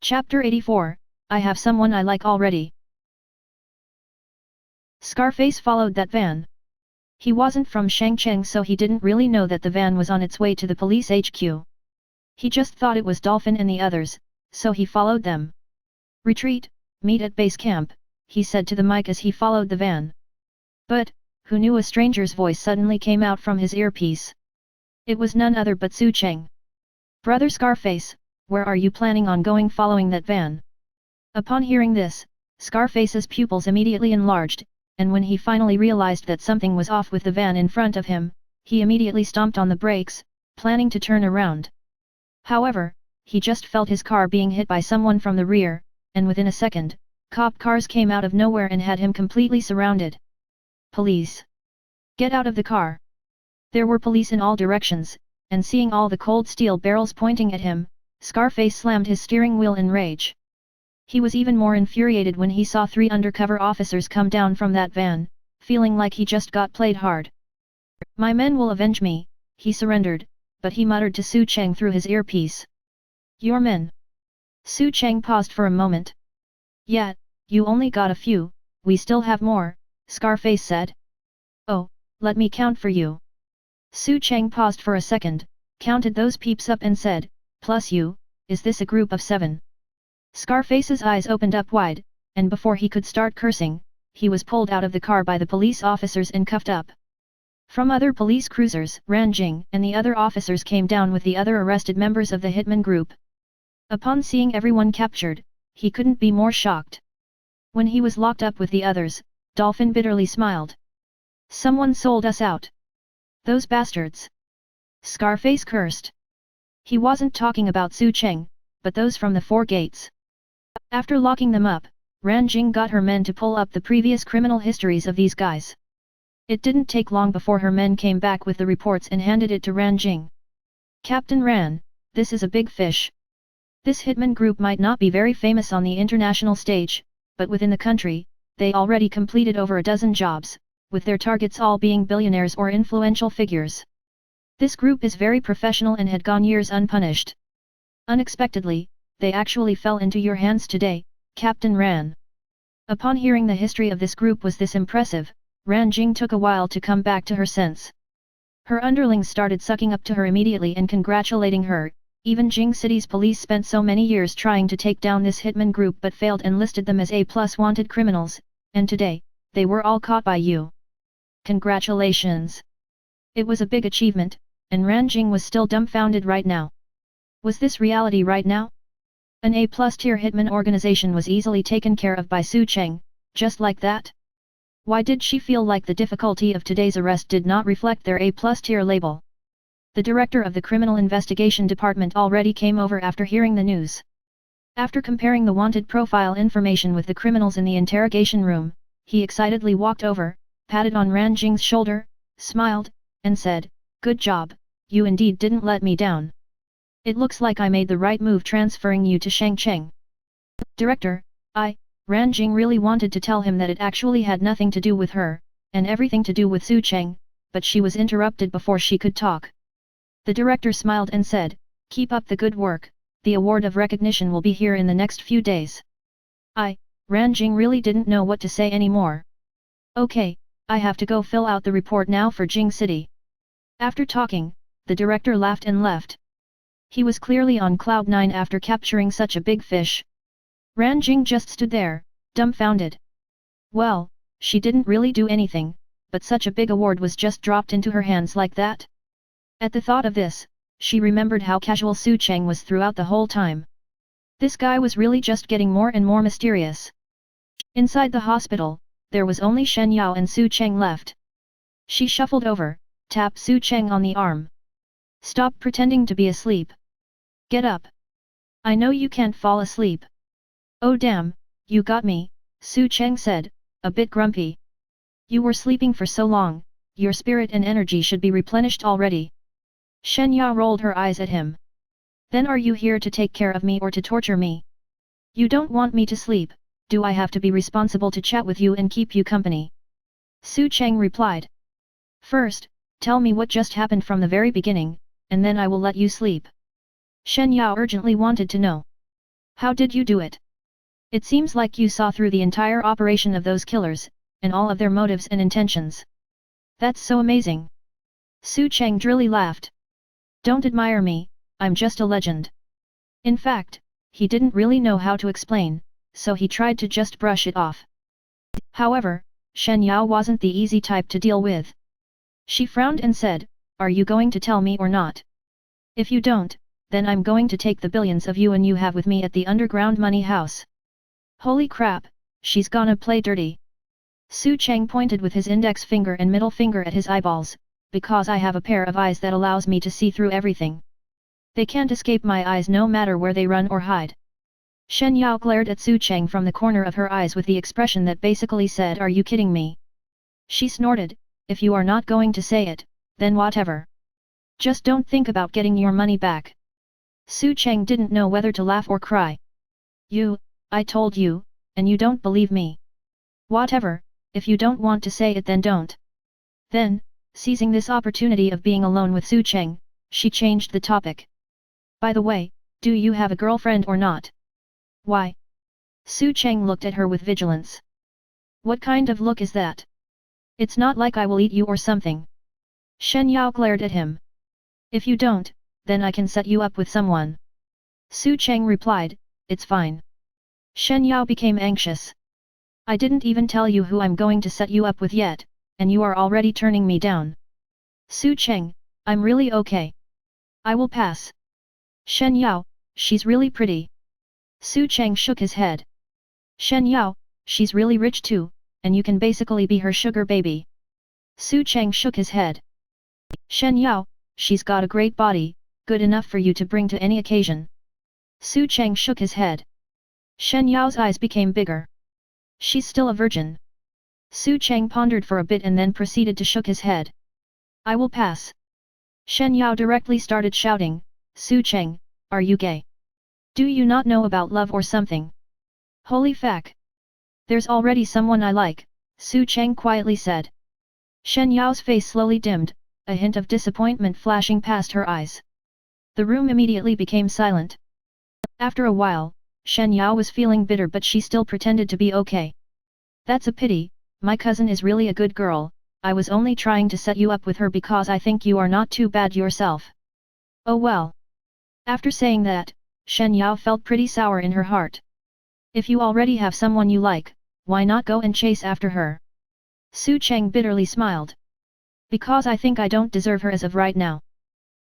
Chapter 84, I have someone I like already. Scarface followed that van. He wasn't from Shangcheng, so he didn't really know that the van was on its way to the police HQ. He just thought it was Dolphin and the others, so he followed them. Retreat, meet at base camp, he said to the mic as he followed the van. But, who knew a stranger's voice suddenly came out from his earpiece. It was none other but Su Cheng. Brother Scarface, where are you planning on going following that van? Upon hearing this, Scarface's pupils immediately enlarged, and when he finally realized that something was off with the van in front of him, he immediately stomped on the brakes, planning to turn around. However, he just felt his car being hit by someone from the rear, and within a second, cop cars came out of nowhere and had him completely surrounded. Police! Get out of the car! There were police in all directions, and seeing all the cold steel barrels pointing at him, Scarface slammed his steering wheel in rage. He was even more infuriated when he saw 3 undercover officers come down from that van, feeling like he just got played hard. My men will avenge me, he surrendered, but he muttered to Su Cheng through his earpiece. Your men? Su Cheng paused for a moment. Yeah, you only got a few, we still have more, Scarface said. Oh, let me count for you. Su Cheng paused for a second, counted those peeps up and said, plus you, is this a group of 7? Scarface's eyes opened up wide, and before he could start cursing, he was pulled out of the car by the police officers and cuffed up. From other police cruisers, Ranjing and the other officers came down with the other arrested members of the hitman group. Upon seeing everyone captured, he couldn't be more shocked. When he was locked up with the others, Dolphin bitterly smiled. Someone sold us out. Those bastards! Scarface cursed. He wasn't talking about Su Cheng, but those from the 4 gates. After locking them up, Ranjing got her men to pull up the previous criminal histories of these guys. It didn't take long before her men came back with the reports and handed it to Ranjing. Captain Ran, this is a big fish. This hitman group might not be very famous on the international stage, but within the country, they already completed over a dozen jobs, with their targets all being billionaires or influential figures. This group is very professional and had gone years unpunished. Unexpectedly, they actually fell into your hands today, Captain Ran. Upon hearing the history of this group was this impressive, Ranjing took a while to come back to her sense. Her underlings started sucking up to her immediately and congratulating her. Even Jing City's police spent so many years trying to take down this hitman group but failed and listed them as A+ wanted criminals, and today, they were all caught by you. Congratulations! It was a big achievement, and Ranjing was still dumbfounded right now. Was this reality right now? An A+ tier hitman organization was easily taken care of by Su Cheng, just like that? Why did she feel like the difficulty of today's arrest did not reflect their A+ tier label? The director of the Criminal Investigation Department already came over after hearing the news. After comparing the wanted profile information with the criminals in the interrogation room, he excitedly walked over, patted on Ranjing's shoulder, smiled, and said, "Good job, you indeed didn't let me down. It looks like I made the right move transferring you to Shangcheng." Director, Ranjing really wanted to tell him that it actually had nothing to do with her, and everything to do with Su Cheng, but she was interrupted before she could talk. The director smiled and said, "Keep up the good work, the award of recognition will be here in the next few days." Ranjing really didn't know what to say anymore. "Okay, I have to go fill out the report now for Jing City." After talking, the director laughed and left. He was clearly on cloud 9 after capturing such a big fish. Ranjing just stood there, dumbfounded. Well, she didn't really do anything, but such a big award was just dropped into her hands like that. At the thought of this, she remembered how casual Su Cheng was throughout the whole time. This guy was really just getting more and more mysterious. Inside the hospital, there was only Shen Yao and Su Cheng left. She shuffled over, tapped Su Cheng on the arm. "Stop pretending to be asleep. Get up. I know you can't fall asleep." "Oh damn, you got me," Su Cheng said, a bit grumpy. "You were sleeping for so long, your spirit and energy should be replenished already." Shen Ya rolled her eyes at him. "Then are you here to take care of me or to torture me? You don't want me to sleep, do I have to be responsible to chat with you and keep you company?" Su Cheng replied. "First, tell me what just happened from the very beginning, and then I will let you sleep." Shen Ya urgently wanted to know. How did you do it? It seems like you saw through the entire operation of those killers, and all of their motives and intentions. That's so amazing. Su Cheng drily laughed. Don't admire me, I'm just a legend. In fact, he didn't really know how to explain, so he tried to just brush it off. However, Shen Yao wasn't the easy type to deal with. She frowned and said, "Are you going to tell me or not? If you don't, then I'm going to take the billions of yuan you have with me at the underground money house." Holy crap, she's gonna play dirty. Su Cheng pointed with his index finger and middle finger at his eyeballs, because I have a pair of eyes that allows me to see through everything. They can't escape my eyes no matter where they run or hide. Shen Yao glared at Su Cheng from the corner of her eyes with the expression that basically said, "Are you kidding me?" She snorted, "If you are not going to say it, then whatever. Just don't think about getting your money back." Su Cheng didn't know whether to laugh or cry. I told you, and you don't believe me. Whatever, if you don't want to say it then don't." Then, seizing this opportunity of being alone with Su Cheng, she changed the topic. "By the way, do you have a girlfriend or not?" "Why?" Su Cheng looked at her with vigilance. "What kind of look is that? It's not like I will eat you or something." Shen Yao glared at him. "If you don't, then I can set you up with someone." Su Cheng replied, "It's fine." Shen Yao became anxious. "I didn't even tell you who I'm going to set you up with yet, and you are already turning me down." "Su Cheng, I'm really okay. I will pass." "Shen Yao, she's really pretty." Su Cheng shook his head. "Shen Yao, she's really rich too, and you can basically be her sugar baby." Su Cheng shook his head. "Shen Yao, she's got a great body, good enough for you to bring to any occasion." Su Cheng shook his head. Shen Yao's eyes became bigger. "She's still a virgin." Su Cheng pondered for a bit and then proceeded to shook his head. "I will pass." Shen Yao directly started shouting, "Su Cheng, are you gay? Do you not know about love or something?" "Holy fuck! There's already someone I like," Su Cheng quietly said. Shen Yao's face slowly dimmed, a hint of disappointment flashing past her eyes. The room immediately became silent. After a while, Shen Yao was feeling bitter but she still pretended to be okay. "That's a pity, my cousin is really a good girl, I was only trying to set you up with her because I think you are not too bad yourself." "Oh well." After saying that, Shen Yao felt pretty sour in her heart. "If you already have someone you like, why not go and chase after her?" Su Cheng bitterly smiled. "Because I think I don't deserve her as of right now."